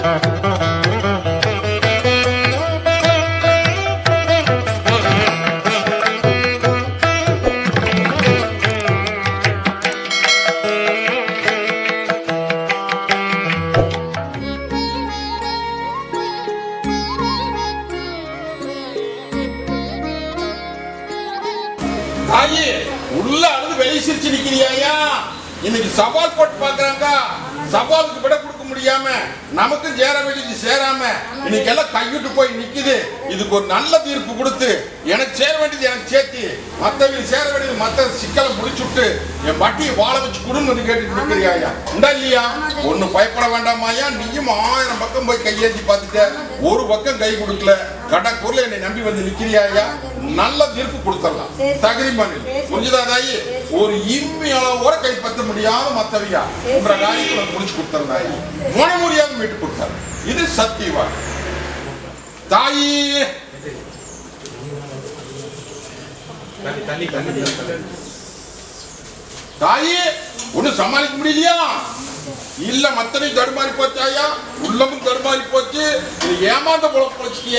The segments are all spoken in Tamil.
தாயி உள்ள அழுது வெளியே சிரிச்சு நிக்கிறியா? இன்னைக்கு சவால் போட்டு பாக்குறாங்க. சவாலுக்கு விட கொடுக்க முடியாம நமக்கு சேர வேண்டியது சேராம இன்னைக்கு எல்லாம் கைவிட்டு போய் நிக்குது. இதுக்கு ஒரு நல்ல தீர்ப்பு கொடுத்து எனக்கு சேர வேண்டியது எனக்கு சேர்த்து மத்தவங்களுக்கு சேர வேண்டியது மத்த சிக்கலை முடிச்சுட்டு என் பட்டியை வாழ வச்சு குடும்பம் கேட்டு நிக்கிறியா? உண்டா இல்லையா? ஒண்ணு பயப்பட வேண்டாமாயா. நீயும் 1000 பக்கம் போய் கையேந்தி பார்த்துட்ட, ஒரு பக்கம் கை கொடுக்கல. கடற்கூர்ல என்னை நம்பி வந்து நிக்கிறியா? நல்ல தீர்ப்பு கொடுத்துடலாம். தகுதி மாநில புரிஞ்சுதா தாயி? ஒரு இம்மையாளோட கைப்பற்ற முடியாத மத்தவியா என்ற காரியத்தை முடிச்சு கொடுத்தாரு. மனமுடியாத மீட்டு கொடுத்தாரு. இது சத்தியவா தாயி. தாயி ஒண்ணு சமாளிக்க முடியலையா? இல்ல மத்தனை தடுமாறி போச்சாயா? உள்ளமும் தடுமாறி போச்சு. ஏமாந்த போல போச்சிய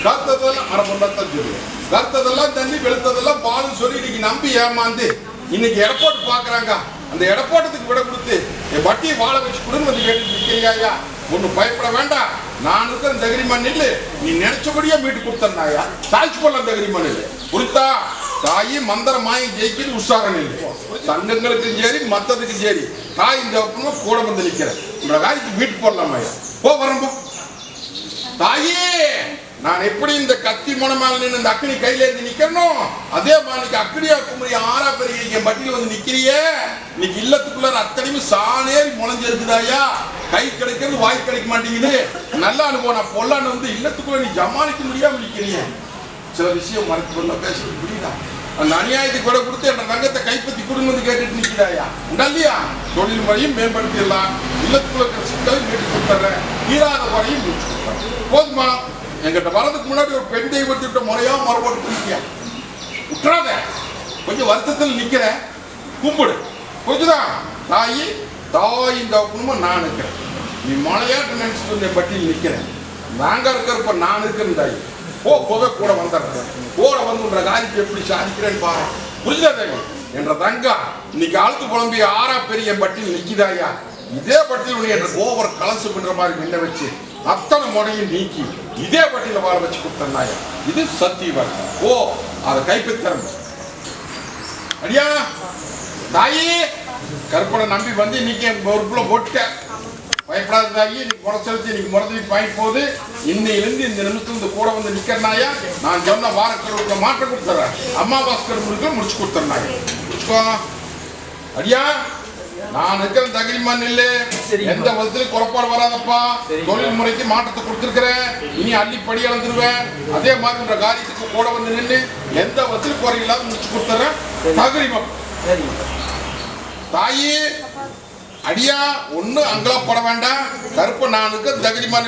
கருத்ததெல்லாம் மரபொண்டத்தான் சொல்லுவேன். கருத்ததெல்லாம் தண்ணி வெளுத்ததெல்லாம் பாலும் சொல்லி இன்னைக்கு நம்பி ஏமாந்து இன்னைக்கு எடப்போட்டு பாக்குறாங்க. அந்த எடப்போட்டத்துக்கு விட கொடுத்து என் வட்டியை வாழ வச்சு குடும்பம் வந்து கேட்டு நிற்கிறியா? ஒண்ணு பயப்பட வேண்டாம். நான் இருக்கிற தகிரிமா நில்லு. நீ நினைச்சபடியா மீட்டு கொடுத்தா சாய்ச்சி போடலாம். தகிரிமா நில்லு புரித்தா? தாயி மந்திர மாயம் ஜெயிக்கிறது உற்சாகம் இல்லை. சங்கங்களுக்கும் சரி மத்ததுக்கும் சரி தாய் இந்த கூட வந்து நிக்கிறேன். காரியத்துக்கு மீட்டு போடலாம். போ வரம்போ தாயே. நான் எப்படி இந்த கத்தி மனமால நின்று இந்த அக்னி கையில இருந்து நிக்கணும், அதே மாதிரி அக்னியா குமரி 6 பெரிய பட்டியல வந்து நிக்கிறிய. இன்னைக்கு இல்லத்துக்குள்ள அத்தனையும் சாணேறி முளைஞ்சு இருக்குதாயா? கை கிடைக்கிறது வாய் கிடைக்க மாட்டேங்குது. நல்ல அனுபவம். நான் பொல்லான்னு வந்து இல்லத்துக்குள்ள நீ ஜமாளிக்க முடியாம நிக்கிறீங்க. சில விஷயம் மறைத்து கொள்ள பேசுறது புரியுதா? அந்த அநியாயத்துக்கு கூட கொடுத்து என் ரங்கத்தை கைப்பற்றி குடும்பத்தை கேட்டுட்டு நிக்கிறாயா? இல்லையா? தொழில் முறையும் மேம்படுத்திடலாம். இல்லத்துக்குள்ள இருக்கிற சிக்கலை மீட்டு கொடுத்துறேன். தீராத முறையும் முடிச்சு கொடுத்தேன். போதுமா? என்கிட்ட வரதுக்கு முன்னாடி ஒரு பெண் தெய்வத்திட்ட முறையா மறுபடியும் நிற்கியா? விட்டுறாத. கொஞ்சம் வருத்தத்தில் நிக்கிற கும்பிடு. கொஞ்சம்தான் தாயி தாய் இந்த குடும்பம் நான் இருக்கிறேன். நீ மலையாட்டு நினைச்சிட்டு இருந்த பட்டியல் நிக்கிறேன். நாங்க இருக்கிறப்ப நான் இருக்கிறேன். தாயி போவே கூட வந்துடுறேன். கூட வந்து காரியத்தை எப்படி சாதிக்கிறேன்னு பாரு. புரிஞ்சுதா என்ற தங்கா? இன்னைக்கு ஆழ்த்து புலம்பிய 6 பெரிய பட்டியல் நிக்கிதாயா? இதே பட்டியல் என்ற கோவர் கலசு பண்ற மாதிரி நின்று வச்சு அத்தனை முறையும் நீக்கி இதே பட்டியல வாழ வச்சு கொடுத்தாயா? இது சத்தியம். ஓ அதை கைப்பற்ற அடியா தாயி. கற்பனை நம்பி வந்து இன்னைக்கு பொறுப்புல போட்டுட்ட. பயப்படாத தாயி. இன்னைக்கு முறை செலுத்தி இன்னைக்கு முறை பாயிண்ட் போகுது. இன்னையிலிருந்து இந்த நிமிஷத்துல இந்த கூட வந்து நிக்கிறனாயா? நான் சொன்ன வாரக்கருவுக்கு மாற்றம் கொடுத்துறேன். அம்மாவாஸ்கர் முடிச்சு கொடுத்துறேன். முடிச்சுக்கோ அடியா. நான் இருக்கிற தகிரிமான் இல்ல. எந்த விதத்திலும் குறைபாடு வராதப்பா. தொழில் முறைக்கு மாற்றத்தை கொடுத்திருக்கிறேன். இனி அள்ளிப்படி இழந்துருவேன். அதே மாதிரி காரியத்துக்கு கூட வந்து நின்று எந்த விதத்திலும் குறை இல்லாத முடிச்சு கொடுத்துறேன். தகிரிமம் தாயி. அடியா ஒண்ணு அங்கலாப்பட வேண்டாம். கருப்ப நானுக்கு தகுதிமான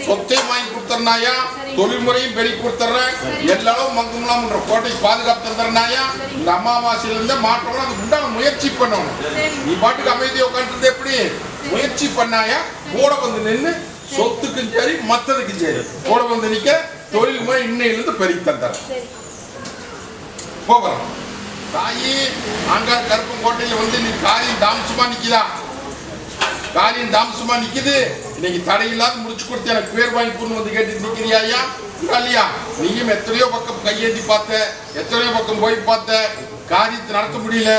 சொத்தையும் வாங்கி கொடுத்துறனாயா? தொழில் முறையும் பெருக்கி கொடுத்துறேன். எல்லாரும் மங்குமலாம் கோட்டை பாதுகாப்பு தந்துறனாயா? இந்த அமாவாசையில இருந்தே மாற்றம் அதுக்கு உண்டான முயற்சி பண்ணணும். நீ பாட்டுக்கு அமைதியை உட்காந்துருந்த எப்படி? முயற்சி பண்ணாயா? கூட வந்து நின்று சொத்துக்கும் சரி மத்ததுக்கும் சரி கூட வந்து நிக்க தொழில் முறை இன்னையிலிருந்து பெருக்கி தந்துறேன். போகிறோம் தாயி. அங்க கருப்பம் கோட்டையில வந்து நீ காரியம் தாமசமா நிக்குதா? காரியம் தாமசமா நிக்குது. இன்னைக்கு தடையில்லாத முடிச்சு கொடுத்து எனக்கு பேர் வாங்கி கொண்டு வந்து கேட்டு நிக்கிறியா? இல்லையா? நீயும் எத்தனையோ பக்கம் கையேந்தி பார்த்த, எத்தனையோ பக்கம் போய் பார்த்த, காரியத்தை நடத்த முடியல.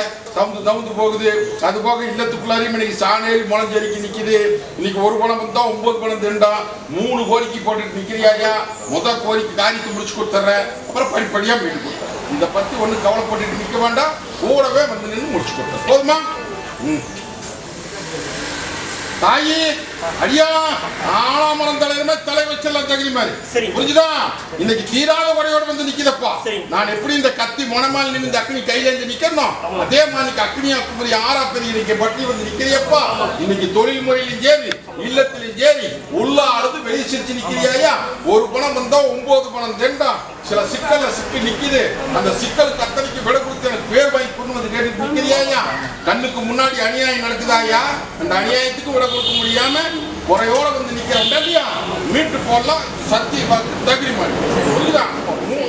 தவுந்து போகுது. அது போக இல்லத்துக்குள்ளாரையும் இன்னைக்கு சாணேறி முளைஞ்சரிக்கி நிக்குது. இன்னைக்கு ஒரு பணம் வந்தா 9 பணம் திண்டா 3 கோரிக்கை போட்டுட்டு நிக்கிறியா? முதல் கோரிக்கை காரியத்தை முடிச்சு கொடுத்துறேன். அப்புறம் படிப்படியா மீட்டு கொடுத்தேன். இதை பத்தி ஒண்ணு கவலைப்பட்டு நிக்க வேண்டாம். கூடவே வந்து நின்று முடிச்சு கொடுத்தேன். போதுமா? தாயி அடியா. 4ஆம் தலைவருமே தலை வச்செல்லாம் தகுதி மாதிரி புரிஞ்சுதா? இன்னைக்கு தீராத குறையோட வந்து நிக்குதப்பா. நான் எப்படி இந்த கத்தி மொனமால் நின்று இந்த அக்னி கையில இருந்து நிக்கணும், அதே மாதிரி அக்னியா குமரி 6 பெரிய பட்டி வந்து நிக்கிறியப்பா. இன்னைக்கு தொழில் முறையிலும் சரி இல்லத்திலும் சரி உள்ள அழுது வெளியே சிரிச்சு நிக்கிறியா? ஒரு பணம் வந்தா 9 பணம் தெண்டா. சில சிக்கல்ல சிக்கி நிக்குது. அந்த சிக்கலுக்கு அத்தனைக்கு விட கொடுத்து எனக்கு பேர் வாங்கி கொண்டு வந்து கேட்டு நிக்கிறியா? கண்ணுக்கு முன்னாடி அநியாயம் நடக்குதாயா? அந்த அநியாயத்துக்கு விட கொடுக்க முடியாம குறையோட வந்து நிக்க இல்லையா மீட்டு போடலாம் சத்திய வாக்கு தகுதி மாதிரி புரியுதா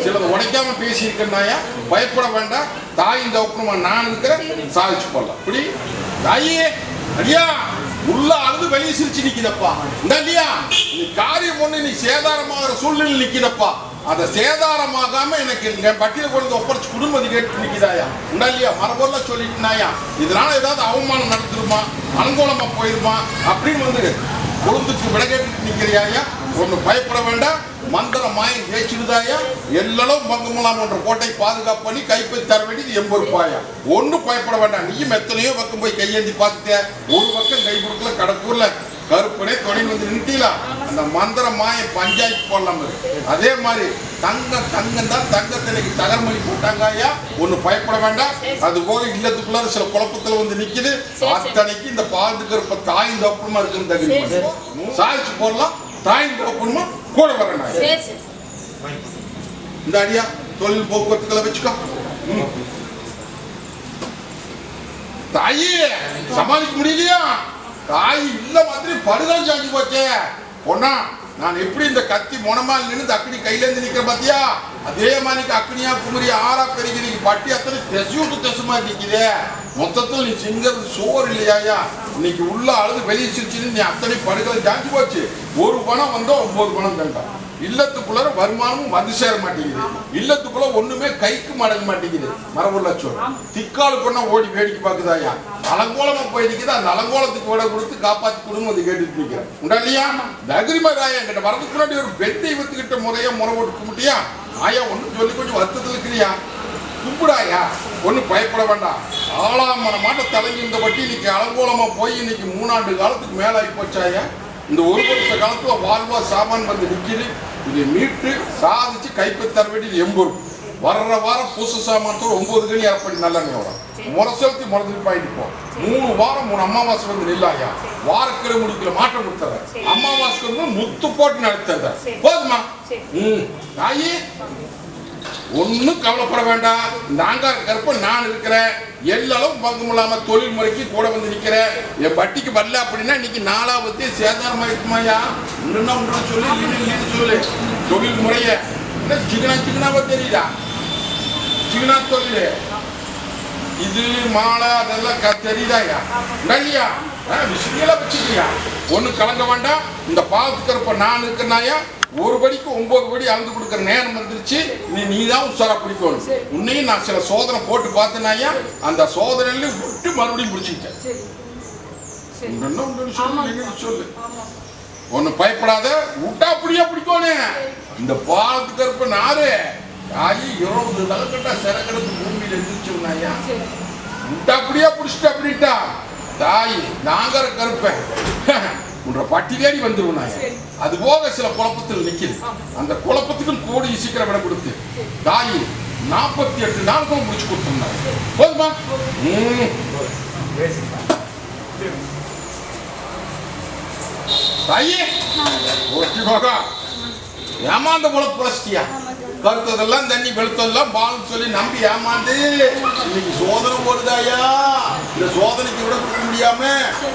சிலது உடைக்காம பேசியிருக்கேன்னாயா பயப்பட வேண்டாம் தாயின் தவப்புமா நான் இருக்கிறேன் சாதிச்சு போடலாம் இப்படி தாயே ஐயா உள்ள அழுது வெளியே சிரிச்சு நிக்குதப்பா இந்த இல்லையா நீ காரியம் ஒண்ணு நீ சேதாரமாகிற சூழ்நிலை நிக்குதப்பா அதை சேதாரமாகாம எனக்கு பட்டியல கொண்டு ஒப்படைச்சு குடும்பத்தை கேட்டு நிக்குதாயா உண்டா இல்லையா மரபொருள சொல்லிட்டுனாயா இதனால ஏதாவது அவமானம் நடத்துருமா அலங்கோலமா போயிருமா அப்படின்னு வந்து கொழுந்துக்கு விட கேட்டு நிக்கிறியாயா ஒண்ணு பயப்பட வேண்டாம் மந்திர மாயம் ஜெயிச்சுடுதாயா எல்லாம் பங்கமெல்லாம் ஒன்ற கோட்டை பாதுகாப்பு பண்ணி கைப்பற்றி தர வேண்டியது 80 ரூபாயா ஒன்னும் பயப்பட வேண்டாம் நீயும் எத்தனையோ பக்கம் போய் கையேந்தி பார்த்துட்ட ஒரு பக்கம் கை கொடுக்கல கடக்கூர்ல கருப்பனே தொழில் வந்து நின்றுட்டீங்களா அந்த மந்திர மாய பஞ்சாயத்து போடலாம் அதே மாதிரி தங்கம் தான் தங்கத்தினைக்கு தகர்மணி போட்டாங்க ஐயா ஒண்ணு பயப்பட வேண்டாம் அது போக இல்லத்துக்குள்ளார சில குழப்பத்துல வந்து நிக்குது அத்தனைக்கு இந்த பாதுக்கு இருப்ப தாயின் தப்புமா இருக்குன்னு தகுதி சாதிச்சு போடலாம் தாயின் தப்புமா கூட வரணும் இந்த அடியா தொழில் போக்குவரத்துக்களை வச்சுக்கோ தாயே சமாளிக்க முடியலையா தாய் இல்ல மாதிரி படுதல் சாஞ்சி போச்சே பொண்ணா நான் எப்படி இந்த கத்தி மொனமால் நின்று அக்கடி கையில இருந்து நிக்கிறேன் பாத்தியா அதே மாதிரி அக்கனியா குமரி ஆறா பெருகி பட்டி அத்தனை தெசுட்டு தெசுமா நிக்குதே மொத்தத்தில் நீ சிங்கிறது சோறு இல்லையா இன்னைக்கு உள்ள அழுது வெளியே சிரிச்சுன்னு நீ அத்தனை படுகளை சாஞ்சி போச்சு ஒரு பணம் வந்தோ 9 பணம் தண்டா இல்லத்துக்குள்ள வருமானமும் வந்து சேர மாட்டேங்குது இல்லத்துக்குள்ள ஒண்ணுமே கைக்கு மடங்க மாட்டேங்குது மரபுள்ள சொல் திக்காலு பொண்ணா ஓடி வேடிக்கை பாக்குதாயா அலங்கோலமா போய் நிக்குது அந்த அலங்கோலத்துக்கு விட கொடுத்து காப்பாத்தி கொடுங்க அது கேட்டுட்டு நிக்கிறேன் உண்டா இல்லையா தகிரிமாதாயா என்கிட்ட வரதுக்கு முன்னாடி ஒரு பெண் தெய்வத்துக்கிட்ட முறையா முறை போட்டு கும்பிட்டியா ஆயா ஒண்ணு சொல்லி கொஞ்சம் வருத்தத்துல இருக்கிறியா கும்பிடாயா ஒன்னும் பயப்பட வேண்டாம் 6ஆம் மாட்ட தலைஞ்சி இந்த வட்டி இன்னைக்கு அலங்கோலமா போய் இன்னைக்கு 3 ஆண்டு காலத்துக்கு மேல ஆகி போச்சாயா இந்த 1 வருஷ காலத்துல வாழ்வா சாமான் வந்து நிக்குது இதை மீட்டு சாதிச்சு கைப்பற்றி தர வேண்டியது 80 வர்ற வாரம் பூச சாமானத்தோட 9 கணி ஏற்படி நல்ல வரும் முறை செலுத்தி முறைஞ்சு போயிட்டு போ 3 வாரம் 3 அமாவாசை வந்து நில்லாயா வாரக்கிழமை முடிக்கல மாற்றம் கொடுத்தத அமாவாசைக்கு வந்து முத்து போட்டு நடத்தத போதுமா தாயி ஒன்னும் கவலைப்பட வேண்டாம் நாங்க கற்ப நான் இருக்கிறேன் எல்லாரும் பங்கம் இல்லாம தொழில் முறைக்கு கூட வந்து நிக்கிறேன் என் வட்டிக்கு வரல அப்படின்னா இன்னைக்கு 4வது சேதாரமா இருக்குமாயா இன்னும் ஒன்று சொல்லு இல்லைன்னு சொல்லு தொழில் முறைய சிக்கனாவா தெரியுதா சிக்கனா தொழில் இது மாலை அதெல்லாம் தெரியுதாயா இல்லையா விஷயங்களா வச்சுக்கியா ஒன்னும் கலங்க வேண்டாம் இந்த பாவத்துக்கிறப்ப நான் இருக்கிறனாயா ஒரு படிக்கு 9 படி அளந்து கொடுக்குற நேரம் வந்துருச்சு நீதான் உஷாரா பிடிக்கணும் உன்னையும் நான் சில சோதனை போட்டு பார்த்தனாயா அந்த சோதனையில விட்டு மறுபடியும் பிடிச்சிட்டேன் சொல்லு ஒண்ணு பயப்படாத விட்டா அப்படியே பிடிக்கணும் இந்த பாலத்துக்கு இருப்ப நாரு தாயி 20 தலைக்கட்டா சிறக்கெடுத்து பூமியில எந்திரிச்சோம்னாயா விட்டா அப்படியே பிடிச்சிட்டு அப்படின்ட்டா தாய் நாங்க கருப்பேன் உன்ற பட்டி தேடி வந்துருவா அது போக சில குழப்பத்தில் நிக்குது அந்த குழப்பத்துக்கும் கூடி சீக்கிரம் விட கொடுத்து தாயி 48 நாளுக்கும் முடிச்சு கொடுத்துருந்தாங்க போதுமா தாயி ஒட்டி போக ஏமாந்த போல புலச்சிட்டியா கருத்ததெல்லாம் தண்ணி வெளுத்ததெல்லாம் பால் சொல்லி நம்பி ஏமாந்து இன்னைக்கு சோதனை போடுதாயா இந்த சோதனைக்கு விட கொடுக்க முடியாம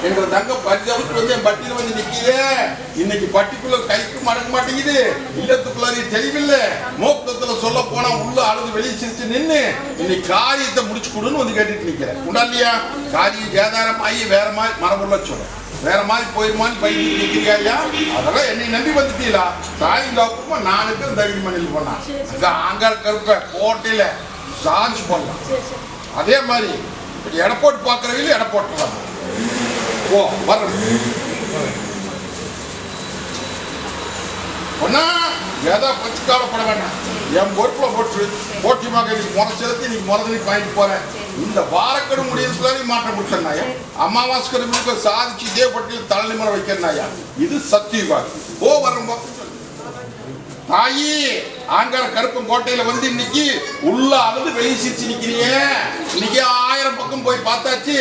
என்ற தங்க பரிதவிட்டு வந்து என் பட்டியல வந்து நிக்குது இன்னைக்கு பட்டிக்குள்ள கைக்கு மடங்க மாட்டேங்குது இல்லத்துக்குள்ள தெளிவில்லை மோக்கத்துல சொல்ல போனா உள்ள அழுது வெளியே சிரிச்சு நின்று இன்னைக்கு காரியத்தை முடிச்சு கொடுன்னு வந்து கேட்டுட்டு நிக்கிறேன் உண்டா இல்லையா காரியம் சேதாரம் ஆகி வேற மாதிரி மரபுள்ள சொல்றேன் வேற மாதிரி போயிருமான்னு பயிர் நிற்கிறியா அதெல்லாம் என்னை நம்பி வந்துட்டீங்களா தாயின் டாக்டருமா நானுக்கு தகுதி மண்ணில் போனான் அங்க கருப்ப கோட்டையில சார்ஜ் பண்ணலாம் அதே மாதிரி எடை போட்டு பார்க்கறவங்க எடை போட்டுலாம் ஓ வர ஒன்னா ஏதோ பச்சு கவலைப்பட வேண்டாம் என் பொறுப்புல போட்டு போட்டியமாக இன்னைக்கு முறை செலுத்தி இன்னைக்கு முறை பாயிட்டு போறேன் இந்த வாரக்கடு முடியறதுக்குள்ள மாற்றம் முடிச்சேன்னாயா அமாவாசை சாதிச்சு இதே பட்டியல் தலைமுறை வைக்கிறனாயா இது சத்தியவாதி ஓ வரம்போ தாயி ஆங்கார கருப்பம் கோட்டையில வந்து இன்னைக்கு உள்ள அழுது வெளியே சிரிச்சு நிக்கிறீங்க இன்னைக்கு 1000 பக்கம் போய் பார்த்தாச்சு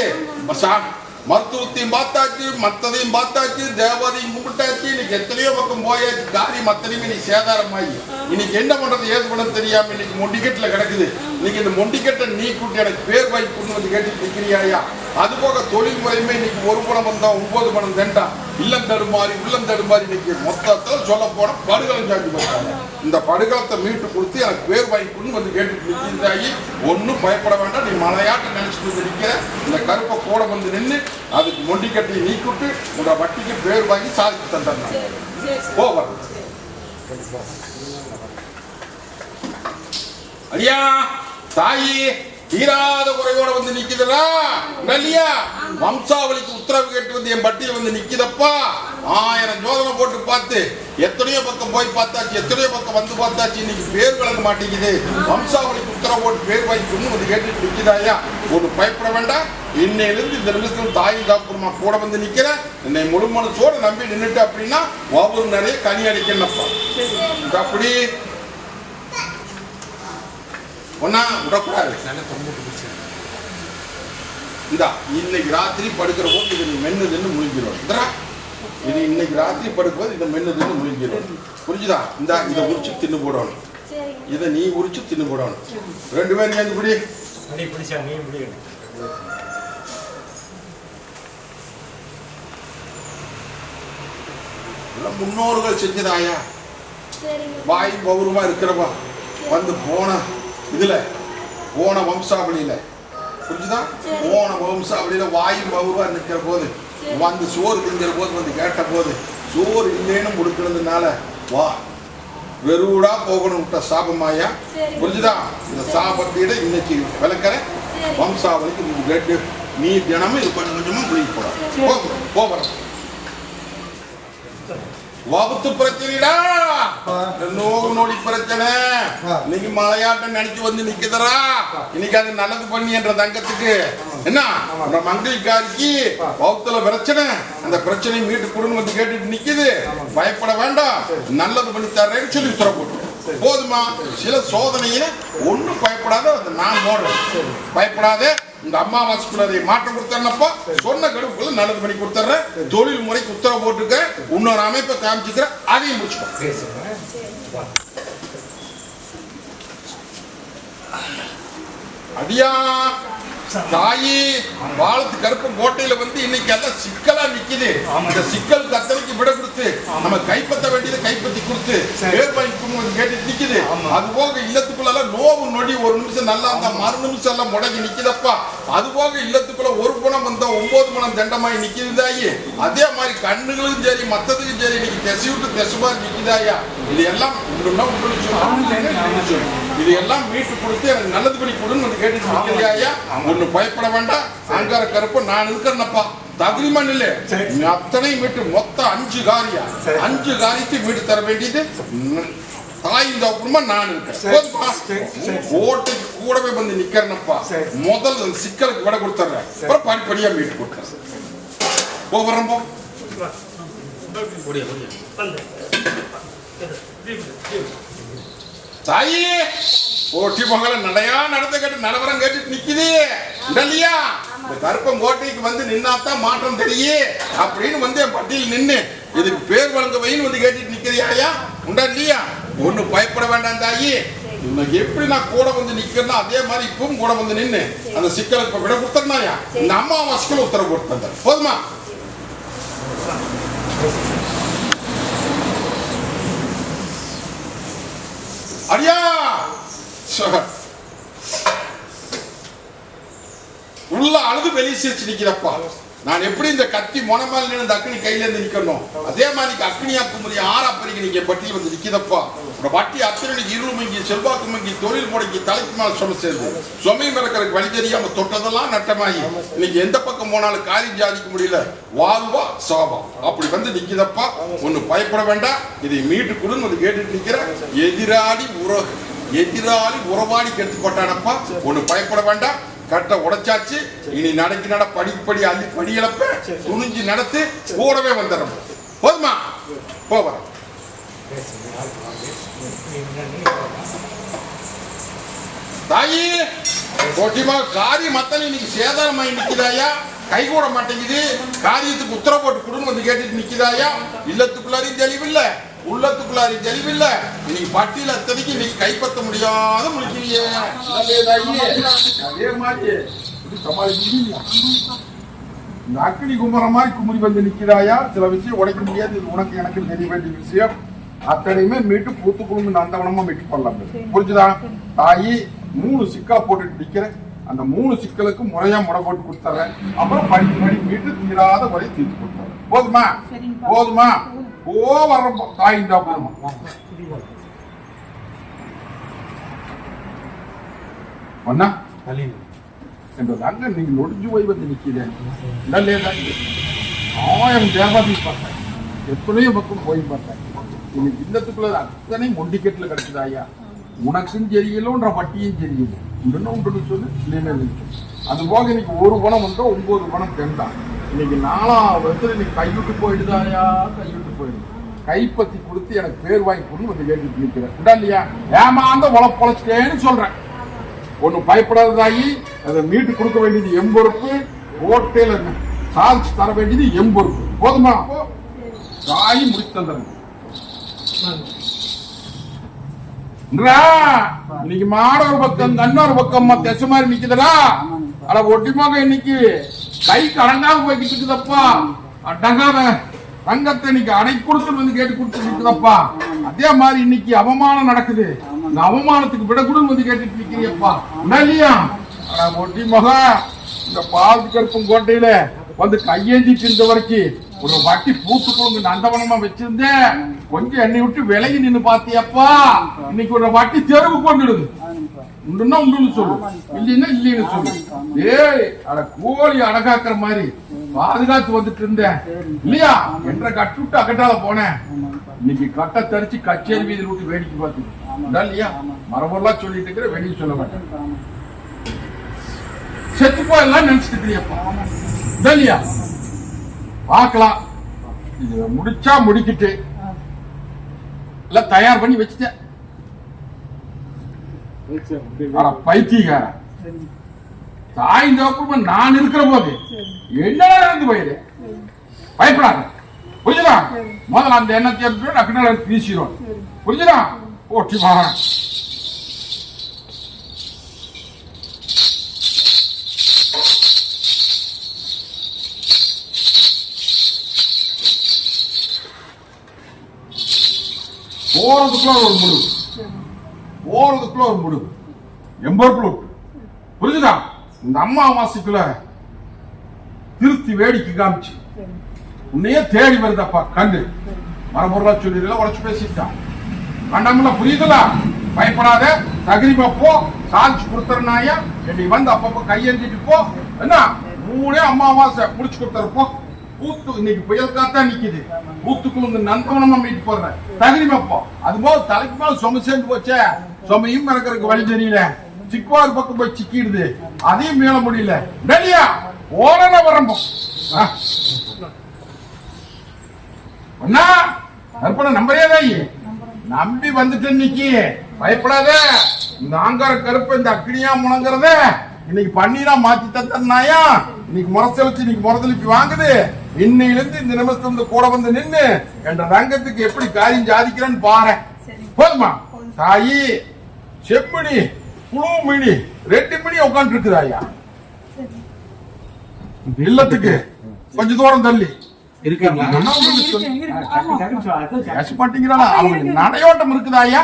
மருத்துவத்தையும் பார்த்தாச்சு மத்ததையும் பார்த்தாச்சு தேவதையும் கும்பிட்டாச்சு இன்னைக்கு எத்தனையோ பக்கம் போயாச்சு காரியம் அத்தனையுமே நீ சேதாரமாயி இன்னைக்கு என்ன பண்றது ஏது பண்ண தெரியாம இன்னைக்கு மொண்டிக்கெட்டுல கிடக்குது இன்னைக்கு இந்த மொண்டிக்கெட்டை நீ கூட்டி எனக்கு பேர் வாங்கி கொண்டு வந்து கேட்டு நிற்கிறியாயா அது போக தொழில் முறையுமே இன்னைக்கு ஒரு பணம் வந்தா 9 பணம் தண்டா இல்லம் தடுமாறி உள்ளம் தடுமாறி இன்னைக்கு மொத்தத்தில் சொல்ல போன படுகளம் சாட்டி போட்டாங்க. இந்த படுகளத்தை மீட்டு கொடுத்து எனக்கு பேர் வாங்கிக்கணும்னு வந்து கேட்டுட்டு நிற்கிறாயி. ஒன்றும் பயப்பட வேண்டாம், நீ மலையாட்டு நினைச்சிட்டு நிற்கிற இந்த கருப்பை கூட வந்து நின்று அதுக்கு மொண்டிக்கட்டையை நீக்கிட்டு உங்களோட வட்டிக்கு பேர் வாங்கி சாதிச்சு தந்தாங்க. போவாங்க ஐயா தாயி தீராத குறையோட வந்து நிக்குதுடா இல்லையா? வம்சாவளிக்கு உத்தரவு கேட்டு வந்து என் பட்டியல் வந்து நிக்குதப்பா. 1000 ஜோதனை போட்டு பார்த்து எத்தனையோ பக்கம் போய் பார்த்தாச்சு, எத்தனையோ பக்கம் வந்து பார்த்தாச்சு, இன்னைக்கு பேர் வழங்க மாட்டேங்குது. வம்சாவளிக்கு உத்தரவு போட்டு பேர் வாங்கிக்கணும்னு வந்து கேட்டுட்டு நிக்குதாயா? ஒன்று பயப்பட வேண்டாம். இன்னையிலிருந்து இந்த நிமிஷத்துல தாயும் தாப்புறமா கூட வந்து நிக்கிறேன். என்னை முழு மனசோட நம்பி நின்றுட்டு அப்படின்னா ஒவ்வொரு நிறைய கனி அடிக்கணும்ப்பா. அப்படி ஒன்னா விடக்கூடாது. இந்தா இன்னைக்கு ராத்திரி படுக்கிற போது இது மென்னுதுன்னு முழிஞ்சிடும். இது இன்னைக்கு ராத்திரி படுக்கும்போது இதை மென்னுதுன்னு முழிஞ்சிடும். புரிஞ்சுதா? இந்த இதை உரிச்சு தின்னு போடணும், இதை நீ உரிச்சு தின்னு போடணும். 2 பேரும் சேர்ந்து பிடி. முன்னோர்கள் செஞ்சதாயா? வாய் பௌரமா இருக்கிறப்பா வந்து போன இதுல போன வம்சாவளியில புரிஞ்சுதா? போன வம்சாவளியில வாயும் பௌரமா நிற்கிற போது வந்து சோறு திங்கிற போது வந்து கேட்ட போது சோறு இல்லைன்னு முடுக்கிறதுனால வா வெறுடா போகணும் விட்ட சாபமாயா? புரிஞ்சுதா? இந்த சாபத்தீட இன்னைக்கு விளக்கிற வம்சாவளிக்கு நீ தினமும் இது கொஞ்சம் கொஞ்சமா முடிக்க போற போகிற வகுத்து பிரச்சனைடா, நோவு நொடி பிரச்சனை. இன்னைக்கு மலையாட்டம் நினைச்சு வந்து நிக்குதரா? இன்னைக்கு அது நல்லது பண்ணி என்ற தங்கத்துக்கு என்ன மங்களிக்காரிக்கு வகுத்துல பிரச்சனை, அந்த பிரச்சனையை மீட்டு கொடுன்னு வந்து கேட்டுட்டு நிக்குது. பயப்பட வேண்டாம், நல்லது பண்ணி தர்றேன்னு சொல்லி உத்தரவு போட்டு போதுமா? சில சோதனையில ஒன்னும் பயப்படாத, நான் போடுறேன். பயப்படாத. இந்த அம்மாவாசைக்குள்ள அதை மாற்றம் கொடுத்தா சொன்ன கடுப்புக்குள்ள நல்லது பண்ணி கொடுத்துட்றேன். தொழில் முறைக்கு உத்தரவு போட்டுக்க, இன்னொரு அமைப்பை காமிச்சுக்கிற, அதையும் முடிச்சுக்கோ. அடியா தாயி வாழத்து கருப்பு கோட்டையில வந்து இன்னைக்கு எல்லாம் சிக்கலா நிக்குது. இந்த சிக்கல் கத்தனைக்கு விட கொடுத்து நம்ம கைப்பற்ற வேண்டியதை கைப்பற்றி கொடுத்து பேர் வாங்கி கேட்டு நிக்குது. அது போக இல்லத்துக்குள்ள நோவு நொடி ஒரு நிமிஷம் நல்லா இருந்தா மறு நிமிஷம் எல்லாம் முடங்கி நிக்குதப்பா. அது போக இல்லத்துக்குள்ள ஒரு பணம் வந்தா 9 பணம் தண்டமாயி நிக்குதாயி. அதே மாதிரி கண்ணுகளுக்கும் சரி மத்ததுக்கும் சரி இன்னைக்கு தெசை விட்டு தெசுமா நிக்குதாயா? இது எல்லாம் இது எல்லாம் மீட்டு கொடுத்து எனக்கு நல்லது பண்ணி கொடுன்னு வந்து கேட்டு நிக்கிறியாயா? ஒண்ணு பயப்பட வேண்டாம். அங்கார கருப்ப நான் இருக்கிறேன்னப்பா, தகுதிமா இல்ல. அத்தனை மீட்டு மொத்தம் 5 காரியம், 5 காரியத்தை மீட்டு தர வேண்டியது தாயின் தப்புமா நான் இருக்கேன். ஓட்டுக்கு கூடவே வந்து நிக்கிறேன்னப்பா. முதல் சிக்கலுக்கு விட கொடுத்துறேன், அப்புறம் படிப்படியா மீட்டு கொடுக்குறேன். போகிறோம் தாயி. போட்டி பொங்கல நடையா நடந்து கேட்டு நிலவரம் கேட்டு நிக்குது இல்லையா? இந்த கருப்பம் கோட்டைக்கு வந்து நின்னாத்தான் மாற்றம் தெரியும் அப்படின்னு வந்து என் பட்டியல் நின்று இதுக்கு பேர் வழங்க வைன்னு வந்து கேட்டுட்டு நிக்கிறியா? உண்டா இல்லையா? ஒண்ணு பயப்பட வேண்டாம் தாயி. இவனுக்கு எப்படி நான் கூட வந்து நிக்கிறேன்னா அதே மாதிரி இப்பவும் கூட வந்து நின்று அந்த சிக்கலுக்கு விட கொடுத்தனாயா? இந்த அம்மாவாசைக்குள்ள உத்தரவு கொடுத்த போதுமா? அடியா உள்ள அழுது வெளியே சிரிச்சு நிக்கிறப்பா. நான் எப்படி இந்த கத்தி மொனமால் நின்று அக்னி கையில இருந்து நிக்கணும், அதே மாதிரி அக்னியா குமரி 6 பறிக்க நீங்க பட்டியல் வந்து நிக்கிறப்பா. பட்டி அத்தனை இருள் மங்கி செல்வாக்கு மங்கி தொழில் முடங்கி தலைக்கு மேல சும சேர்ந்து சுமையும் இறக்கிறதுக்கு வழி தெரியாம தொட்டதெல்லாம் நட்டமாயி இன்னைக்கு எந்த பக்கம் போனாலும் காரியம் சாதிக்க முடியல. வாழ்வா சாவா அப்படி வந்து நிக்கிறப்பா. ஒண்ணு பயப்பட வேண்டாம். இதை மீட்டு கொடுன்னு வந்து கேட்டுட்டு நிக்கிற எதிராளி உறவாடி கெடுத்து போட்டானப்பா. ஒண்ணு பயப்பட வேண்டாம். கட்ட உடைச்சாச்சு. இனி நடக்கி நட படிப்படி அள்ளி படி இழப்ப துணிஞ்சு நடத்து கூடவே வந்துடுறோம். போதுமா? போவ தாயி. கோட்டிமா காரியம் மத்தனை இன்னைக்கு சேதாரமாயி நிக்குதாயா? கை கூட மாட்டேங்குது. காரியத்துக்கு உத்தரவு போட்டு கொடுன்னு வந்து கேட்டுட்டு நிக்குதாயா? இல்லத்துக்குள்ளாரையும் தெளிவில்லை, உள்ளத்துக்குள்ளாரையும் தெளிவில்ல. இன்னைக்கு பட்டியல அத்தனைக்கு இன்னைக்கு கைப்பற்ற முடியாத முடிக்கிறீங்க. அதே மாதிரி சமாளிக்க முடியலையா? இந்த அக்னி குமரம் மாதிரி குமுறி வந்து நிக்கிறாயா? சில விஷயம் உடைக்க முடியாது. இது உனக்கு எனக்கு தெரிய வேண்டிய விஷயம். அத்தனையுமே மீட்டு பூத்து குழும்பு நந்தவனமா மீட்டு பண்ணலாம். புரிஞ்சுதா? தாயி 3 சிக்கலை போட்டுட்டு நிக்கிறேன். அந்த 3 சிக்கலுக்கு முறையா முறை போட்டு கொடுத்துறேன். அப்புறம் படி மீட்டு தீராத வரை தீர்த்து கொடுத்துறேன். போதுமா? போதுமா? வர தாயின் தான் போதுமா? அண்ணா என்றதாங்க நீங்க நொடிஞ்சு போய் வந்து நிக்கிறேன். 1000 தேவாதி பார்த்தேன், எத்தனையோ பக்கம் போய் பார்த்தேன். இன்னைக்கு இல்லத்துக்குள்ள அத்தனை மொண்டிக்கெட்டுல கிடைக்குதா ஐயா? உனக்கும் தெரியலன்ற வட்டியும் தெரியுது. உண்டு சொல்லு இல்லைன்னு நினைச்சு. அது போக இன்னைக்கு 1 பணம் வந்தா 9 பணம் தென்றான். இன்னைக்கு 4ஆவது வருஷத்துல இன்னைக்கு கைவிட்டு போயிடுதாயா? கைவிட்டு போயிடுது. கைப்பத்தி கொடுத்து எனக்கு பேர் வாங்கி கொடுன்னு வந்து கேட்டுட்டு நிற்கிறேன். உண்டா இல்லையா? ஏமாந்த பொழைச்சிட்டேன்னு சொல்றேன். ஒண்ணு பயப்படாததாயி. அதை மீட்டு கொடுக்க வேண்டியது எம்பொறுப்பு. ஹோட்டேல சால்ஸ் தர வேண்டியது எம்பொறுப்பு. போதுமா? தாயி முடிச்சு தந்துடுங்க. இன்னைக்கு மாட ஒரு பக்கம் கண்ணொரு பக்கம் தெச மாதிரி நிக்குதுடா. அட ஒட்டிமாக இன்னைக்கு கை கடங்காம போய்கிட்டு இருக்குதப்பா. அடங்காம தங்கத்தை இன்னைக்கு அடை கொடுத்து வந்து கேட்டு கொடுத்து நிக்குதப்பா. அதே மாதிரி இன்னைக்கு அவமானம் நடக்குது. இந்த அவமானத்துக்கு விட கூட வந்து கேட்டுட்டு நிக்கிறியப்பா. இல்லையா? ஒட்டி மக இந்த பால் கருப்பும் கோட்டையில வந்து கையேந்திட்டு இருந்த வரைக்கும் ஒரு வட்டி பூத்துக்குள்ள நந்தவனமா வச்சிருந்தேன். கொஞ்சம் எண்ணெய் விட்டு விலகி நின்று பாத்தியப்பா. இன்னைக்கு ஒரு வட்டி தெருவு கொண்டுடுது. உண்டுன்னா உண்டு சொல்லு, இல்லைன்னா இல்லைன்னு சொல்லு. ஏய் அட கோழி அடகாக்குற மாதிரி பாதுகாத்து வந்துட்டு இருந்தேன் இல்லையா? என்ற கட்டு விட்டு அக்கட்டால போனேன். இன்னைக்கு கட்டை தரிச்சு கச்சேரி வீதியில் விட்டு வேடிக்கை பார்த்து இல்லையா? மரபெல்லாம் சொல்லிட்டு இருக்கிற வெளியே சொல்ல மாட்டேன். செத்துப்பா எல்லாம் நினைச்சிட்டு இருக்கிறியப்பா இல்லையா? பார்க்கலாம். இது முடிச்சா முடிக்கிட்டு இல்ல தயார் பண்ணி வச்சுட்டேன். பைத்தியக்கார தாய் தோப்பு நான் இருக்கிற போது என்ன நடந்து போயிடு. பயப்படாத. புரிஞ்சுதா? முதல்ல அந்த எண்ணத்தை எடுத்து டக்குனு வீசிடும். புரிஞ்சுதா? ஓட்டி வாங்க. போறதுக்குள்ள ஒரு முடிவு, போறதுக்குள்ள ஒரு முடிவு. எம்பொருள் புரிஞ்சுதா? இந்த அம்மாவாசைக்குள்ள திருத்தி வேடிக்கை காமிச்சு உன்னையே தேடி வருதப்பா. கண்டு மரபொருளா சொல்லி உடச்சு பேசிட்டான். கண்டம்ல புரியுதுல? பயப்படாத. தகிரிமா போ. சாட்சி கொடுத்துறனாயா? என்னை வந்து அப்பப்ப கையெழுந்திட்டு போ. என்ன 3 அமாவாசை முடிச்சு கொடுத்துருப்போ. பூத்து இன்னைக்கு புயல் காத்தா நிக்குது. பூத்துக்குள்ள நந்தவனமா மீட்டு போடுறேன். தகிரிமா போ. அது போல தலைக்கு மேல சொம சேர்ந்து போச்சே. சொமையும் மறக்கிறதுக்கு வழி தெரியல. சிக்குவார் பக்கம் போய் சிக்கிடுது. அதையும் மீள முடியல. டெல்லியா ஓரன வரம்போ ஒன்னா அர்ப்பணம் நம்பரேதாயி நம்பி வந்துட்டு இன்னைக்கு பயப்படாத. இந்த ஆங்கார கருப்பு இந்த அக்னியா முழங்குறத இன்னைக்கு பன்னீரா மாத்தி தந்தனாயா? இன்னைக்கு முரசெலுத்தி இன்னைக்கு முரதலிப்பி வாங்குது. இன்னையிலிருந்து இந்த நிமிஷத்துல கூட வந்து நின்று என்ற ரங்கத்துக்கு எப்படி காரியம் சாதிக்கிறேன்னு பாரு. போதுமா? தாயி செம்மணி புழு மணி 2 மணி உட்காந்து இருக்குதாயா? இல்லத்துக்கு கொஞ்ச தூரம் தள்ளி நடையோட்டம் இருக்குதாயா?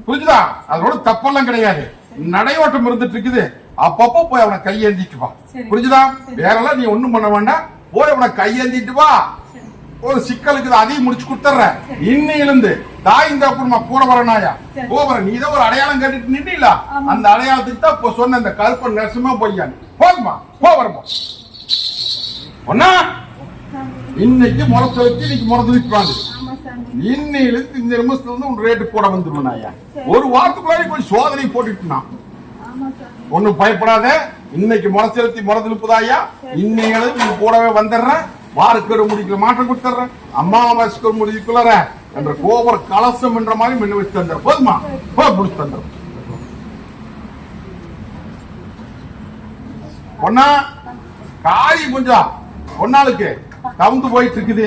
புரிஞ்சுதா? அதோட தப்பெல்லாம் கிடையாது. நடையோட்டம் இருந்துட்டு இருக்குது. அப்பப்போ போய் அவனை கையேந்திட்டு வா. புரிஞ்சுதா? வேறெல்லாம் நீ ஒண்ணும் பண்ண வேண்டாம். போய் அவனை கையேந்திட்டு வா. ஒரு சிக்கலுக்கு அதையும் முடிச்சு கொடுத்துற. இன்னையிலிருந்து தாய் இந்த குடும்பமா கூட வரனாயா? போற நீ தான் ஒரு அடையாளம் கட்டிட்டு நின்றீல. அந்த அடையாளத்துக்கு தான் சொன்ன அந்த கருப்பன் நரசிம்மா பொய்யான். போதுமா? வரப்போ ஒன்னா இன்னைக்கு முரசு வச்சு இன்னைக்கு முரசு வச்சுவாங்க. இன்னையிலிருந்து இந்த நிமிஷத்துல இருந்து உன் ரேட்டு கூட வந்துருவாயா? ஒரு வாரத்துக்குள்ளாடி கொஞ்சம் சோதனை போட்டுட்டுனா ஒன்னும் பயப்படாத. இன்னைக்கு முரசெலுத்தி முரசெலுப்புதாயா? இன்னைக்கு நீ கூடவே வந்துடுறேன். வாருக்கு முடிக்கல மாற்றம் கொடுத்துறேன். அம்மாவாசைக்கு முடிக்குள்ள என்ற கோபுர கலசம் என்ற மாதிரி மின்ன வச்சு தந்துற. போதுமா? முடிச்சு தந்துற. ஒன்னா காய் கொஞ்சம் ஒன்னாளுக்கு தவுந்து போயிட்டு இருக்குது.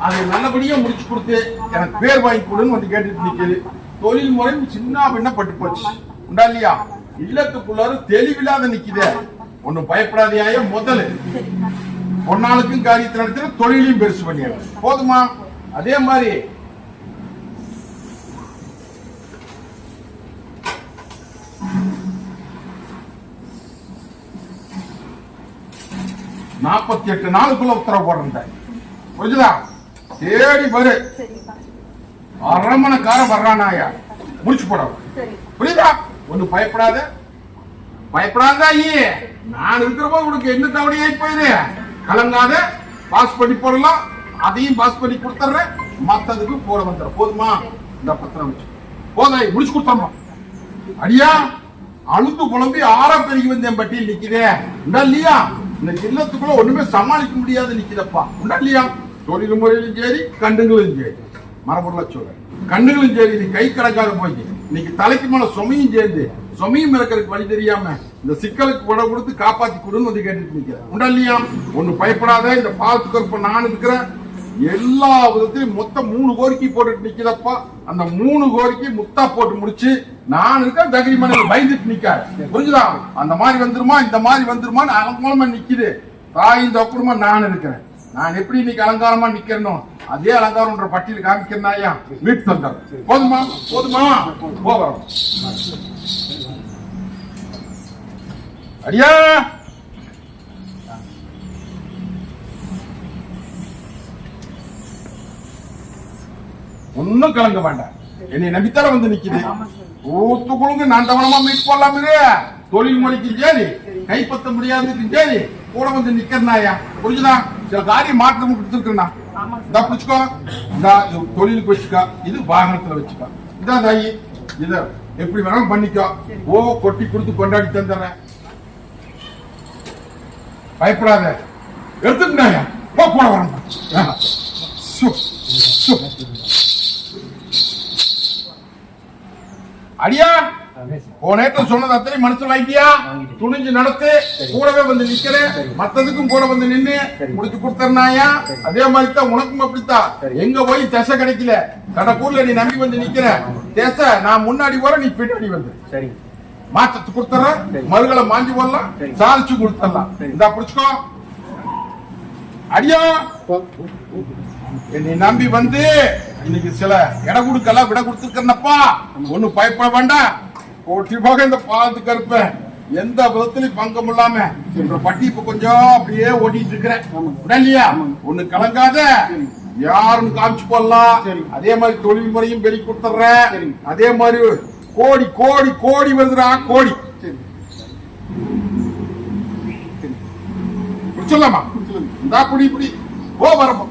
அதை நல்லபடியா முடிச்சு கொடுத்து எனக்கு பேர் வாங்கி கொடுன்னு வந்து கேட்டுட்டு நிக்குது. தொழில் முறை சின்ன பின்ன பட்டு போச்சு. உண்டா இல்லையா? இல்லத்துக்குள்ளாரு தெளிவில்லாத நிக்குது. ஒண்ணும் பயப்படாதியாய. முதல்ல பொன்னாளுக்கும் காரியத்தை நடத்துற, தொழிலையும் பெருசு பண்ணிடு. போதுமா? அதே மாதிரி 48 நாளுக்குள்ள உத்தரவு போடுறேன். புரிஞ்சுதா? தேடி வரு. அரமணக்கார வர்றானாயா, முடிச்சு போட. புரியுதா? ஒண்ணு பயப்படாத, பயப்படாதா. நான் இருக்கிற போது உனக்கு என்ன தவணை ஆகி போயிரு. கலங்காத. பாஸ் பண்ணி போடலாம், அதையும் பாஸ் பண்ணி கொடுத்துறேன். மத்ததுக்கு போட வந்துடுற. போதுமா? இந்த பத்திரம் வச்சு போதாய், முடிச்சு கொடுத்தோமா. அடியா அழுத்து குழம்பி ஆறா பெருகி வந்தேன், பட்டியல் நிக்குதே. உண்டா இல்லையா? இந்த இல்லத்துக்குள்ள ஒண்ணுமே சமாளிக்க முடியாது நிக்குதப்பா. உண்டா இல்லையா? தொழில் முறையிலும் சரி, கண்டுகளும் சரி. மரபொருள சொல்ற கண்டுகளும் சரி. நீ கை கணக்காக போய் இன்னைக்கு தலைக்கு மேல சுமையும் சேர்ந்து, சுமையும் இறக்கிறதுக்கு வழி தெரியாம இந்த சிக்கலுக்கு உட கொடுத்து காப்பாத்தி கொடுன்னு வந்து கேட்டுட்டு நிக்கிறேன். உண்டா இல்லையா? ஒண்ணு பயப்படாத. இந்த பாலத்துக்கு நான் இருக்கிறேன். எல்லா விதத்திலும் மொத்தம் 3 கோரிக்கை போட்டுட்டு நிக்கிறப்பா. அந்த 3 கோரிக்கை முத்தா போட்டு முடிச்சு நான் இருக்க தகிரி மனைவி பயந்துட்டு நிக்காரு. புரிஞ்சுதா? அந்த மாதிரி வந்துருமா, இந்த மாதிரி வந்துருமா, அலங்காரமா நிக்குது. தாயின் தப்புமா நான் இருக்கிறேன். நான் எப்படி இன்னைக்கு அலங்காரமா நிக்கிறனோ அதே அலங்காரம்ன்ற பட்டியல் காமிக்கிறனாயா வீட்டு தந்தார். போதுமா? போதுமா? போகிறோம். அடியா ஒன்னும் கலங்க வேண்டாம். என்னை நம்பித்தால வந்து நிக்குது. ஊத்துக்குழுங்க நான் தவணமா மீட் போடலாமே. தொழில் மொழிக்கும் சரி, கைப்பற்ற முடியாதுக்கும் சரி, கூட வந்து நிக்கிறனாயா. புரிஞ்சுதா? சில காரியம் மாற்றம் கொடுத்துருக்கா. இதா புடிச்சுக்கோ. இந்த தொழிலுக்கு வச்சுக்கா, இது வாகனத்துல வச்சுக்கா. இதான் தாயி, இத எப்படி வேணாலும் பண்ணிக்கோ. கொட்டி கொடுத்து கொண்டாடி தந்துடுறேன். பயப்படாத. எடுத்துக்கிட்டாயா போட வரேன். அடியா போனேட்ட சொன்னது அத்தனை மனசுல வாங்கிட்டியா? துணிஞ்சு நடத்து. கூடவே வந்து நிக்கிறேன். மத்ததுக்கும் கூட வந்து நின்று முடிச்சு கொடுத்தா. அதே மாதிரி தான் உனக்கும் அப்படித்தான். எங்க போய் திசை கிடைக்கல, கடக்கூர்ல நீ நம்பி வந்து நிக்கிற. திசை நான் முன்னாடி போற, நீ பின்னாடி வந்து மாற்றத்து கொடுத்துற. மறுகளை மாஞ்சி போடலாம், சாதிச்சு கொடுத்துடலாம். இந்த பிடிச்சுக்கோ. அடியா என்னை நம்பி வந்து இன்னைக்கு சில இட கொடுக்கலாம் விட கொடுத்துருக்கேன்னப்பா. ஒண்ணு பயப்பட வேண்டாம். போட்டி போக இந்த பாலத்துக்கு இருப்ப எந்த விதத்திலையும் பங்கம் இல்லாம பட்டி இப்ப கொஞ்சம் அப்படியே ஓட்டிட்டு இருக்கிறேன். இல்லையா? ஒண்ணு கலங்காத. யாருன்னு காமிச்சு போடலாம். அதே மாதிரி தொழில் முறையும் வெளி கொடுத்துறேன். அதே மாதிரி கோடி கோடி கோடி வருதுடா, கோடி. சொல்லலாமா? இந்த புடி புடி ஓ வரப்போ